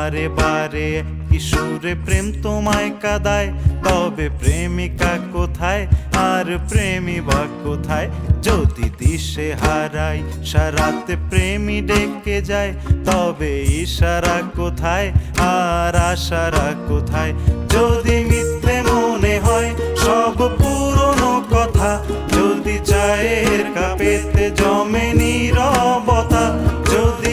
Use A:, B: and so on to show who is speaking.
A: বারে বারে কিশোরে প্রেম তোমায় কাঁদায়, তবে প্রেমিকা কোথায় আর প্রেমী বা কোথায়? যদি দিশে হারাই সারাতে প্রেমী ডেকে যায়, তবে ইশারা কোথায় আর আশারা কোথায়? যদি মিথ্যে মনে হয় সব পুরনো কথা, যদি চায়ের কাপেতে জমে নীরবতা, যদি